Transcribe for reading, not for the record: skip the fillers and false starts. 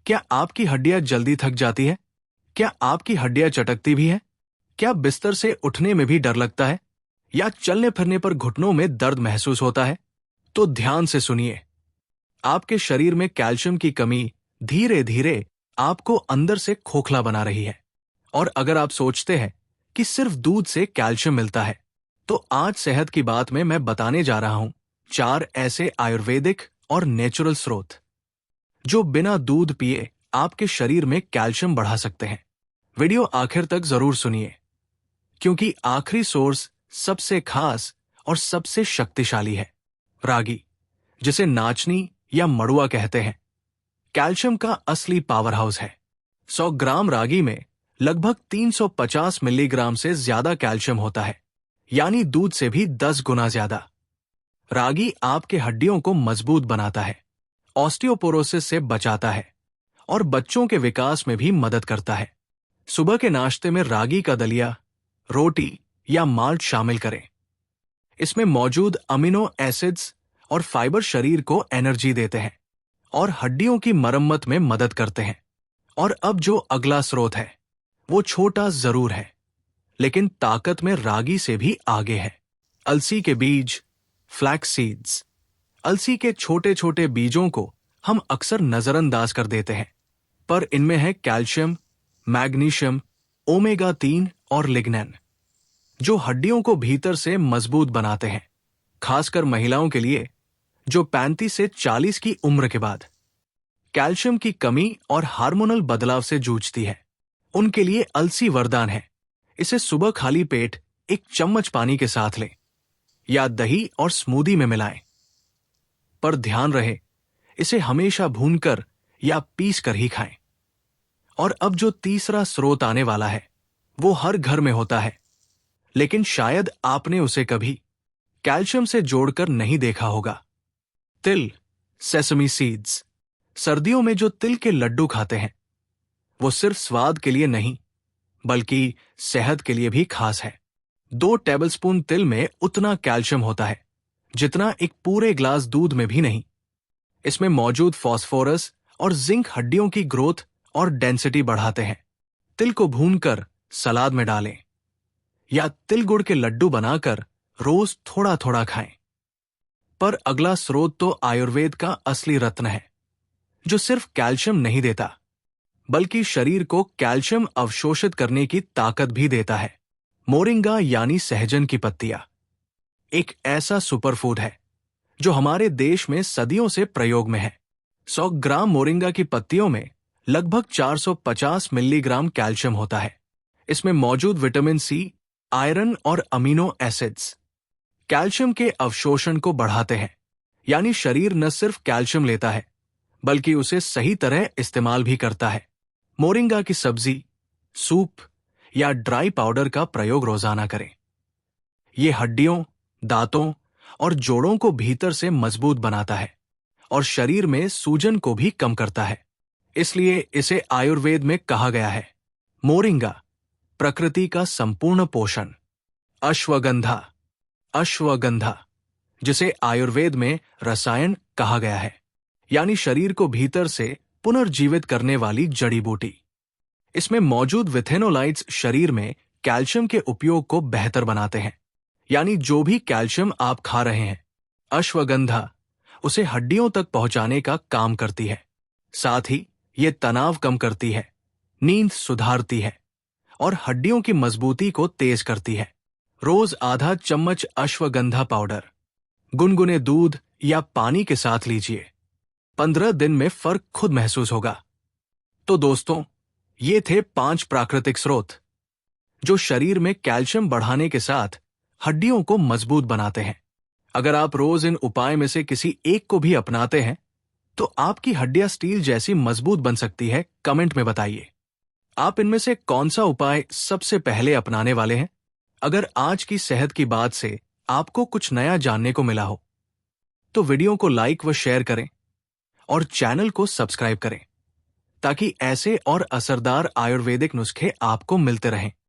क्या आपकी हड्डियां जल्दी थक जाती है? क्या आपकी हड्डियां चटकती भी है? क्या बिस्तर से उठने में भी डर लगता है? या चलने फिरने पर घुटनों में दर्द महसूस होता है? तो ध्यान से सुनिए। आपके शरीर में कैल्शियम की कमी धीरे धीरे आपको अंदर से खोखला बना रही है। और अगर आप सोचते हैं कि सिर्फ दूध से कैल्शियम मिलता है, तो आज सेहत की बात में मैं बताने जा रहा हूं 4 ऐसे आयुर्वेदिक और नेचुरल स्रोत जो बिना दूध पिए आपके शरीर में कैल्शियम बढ़ा सकते हैं। वीडियो आखिर तक जरूर सुनिए, क्योंकि आखिरी सोर्स सबसे खास और सबसे शक्तिशाली है। रागी, जिसे नाचनी या मड़ुआ कहते हैं, कैल्शियम का असली पावर हाउस है। 100 ग्राम रागी में लगभग 350 मिलीग्राम से ज्यादा कैल्शियम होता है, यानी दूध से भी 10 गुना ज्यादा। रागी आपके हड्डियों को मजबूत बनाता है, ऑस्टियोपोरोसिस से बचाता है और बच्चों के विकास में भी मदद करता है। सुबह के नाश्ते में रागी का दलिया, रोटी या माल्ट शामिल करें। इसमें मौजूद अमीनो एसिड्स और फाइबर शरीर को एनर्जी देते हैं और हड्डियों की मरम्मत में मदद करते हैं। और अब जो अगला स्रोत है, वो छोटा जरूर है, लेकिन ताकत में रागी से भी आगे है। अलसी के बीज, फ्लैक्स सीड्स। अलसी के छोटे छोटे बीजों को हम अक्सर नजरअंदाज कर देते हैं, पर इनमें है कैल्शियम, मैग्नीशियम, ओमेगा 3 और लिग्निन, जो हड्डियों को भीतर से मजबूत बनाते हैं। खासकर महिलाओं के लिए जो 35 से 40 की उम्र के बाद कैल्शियम की कमी और हार्मोनल बदलाव से जूझती है, उनके लिए अलसी वरदान है। इसे सुबह खाली पेट 1 चम्मच पानी के साथ लें या दही और स्मूदी में मिलाएं। पर ध्यान रहे, इसे हमेशा भूनकर या पीस कर ही खाएं। और अब जो तीसरा स्रोत आने वाला है, वो हर घर में होता है, लेकिन शायद आपने उसे कभी कैल्शियम से जोड़कर नहीं देखा होगा। तिल, सेसमी सीड्स। सर्दियों में जो तिल के लड्डू खाते हैं, वो सिर्फ स्वाद के लिए नहीं, बल्कि सेहत के लिए भी खास है। 2 टेबलस्पून तिल में उतना कैल्शियम होता है जितना एक पूरे ग्लास दूध में भी नहीं। इसमें मौजूद फास्फोरस और जिंक हड्डियों की ग्रोथ और डेंसिटी बढ़ाते हैं। तिल को भूनकर सलाद में डालें या तिल गुड़ के लड्डू बनाकर रोज थोड़ा थोड़ा खाएं। पर अगला स्रोत तो आयुर्वेद का असली रत्न है, जो सिर्फ कैल्शियम नहीं देता, बल्कि शरीर को कैल्शियम अवशोषित करने की ताकत भी देता है। मोरिंगा यानी सहजन की पत्तियां एक ऐसा सुपरफूड है जो हमारे देश में सदियों से प्रयोग में है। 100 ग्राम मोरिंगा की पत्तियों में लगभग 450 मिलीग्राम कैल्शियम होता है। इसमें मौजूद विटामिन सी, आयरन और अमीनो एसिड्स कैल्शियम के अवशोषण को बढ़ाते हैं, यानी शरीर न सिर्फ कैल्शियम लेता है, बल्कि उसे सही तरह इस्तेमाल भी करता है। मोरिंगा की सब्जी, सूप या ड्राई पाउडर का प्रयोग रोजाना करें। ये हड्डियों, दांतों और जोड़ों को भीतर से मजबूत बनाता है और शरीर में सूजन को भी कम करता है। इसलिए इसे आयुर्वेद में कहा गया है मोरिंगा, प्रकृति का संपूर्ण पोषण। अश्वगंधा, अश्वगंधा, जिसे आयुर्वेद में रसायन कहा गया है, यानी शरीर को भीतर से पुनर्जीवित करने वाली जड़ी बूटी। इसमें मौजूद विथेनोलाइट्स शरीर में कैल्शियम के उपयोग को बेहतर बनाते हैं, यानी जो भी कैल्शियम आप खा रहे हैं, अश्वगंधा उसे हड्डियों तक पहुंचाने का काम करती है। साथ ही ये तनाव कम करती है, नींद सुधारती है और हड्डियों की मजबूती को तेज करती है। रोज आधा चम्मच अश्वगंधा पाउडर गुनगुने दूध या पानी के साथ लीजिए। 15 दिन में फर्क खुद महसूस होगा। तो दोस्तों, ये थे 5 प्राकृतिक स्रोत जो शरीर में कैल्शियम बढ़ाने के साथ हड्डियों को मजबूत बनाते हैं। अगर आप रोज इन उपाय में से किसी एक को भी अपनाते हैं, तो आपकी हड्डियां स्टील जैसी मजबूत बन सकती है। कमेंट में बताइए, आप इनमें से कौन सा उपाय सबसे पहले अपनाने वाले हैं? अगर आज की सेहत की बात से आपको कुछ नया जानने को मिला हो, तो वीडियो को लाइक व शेयर करें और चैनल को सब्सक्राइब करें, ताकि ऐसे और असरदार आयुर्वेदिक नुस्खे आपको मिलते रहें।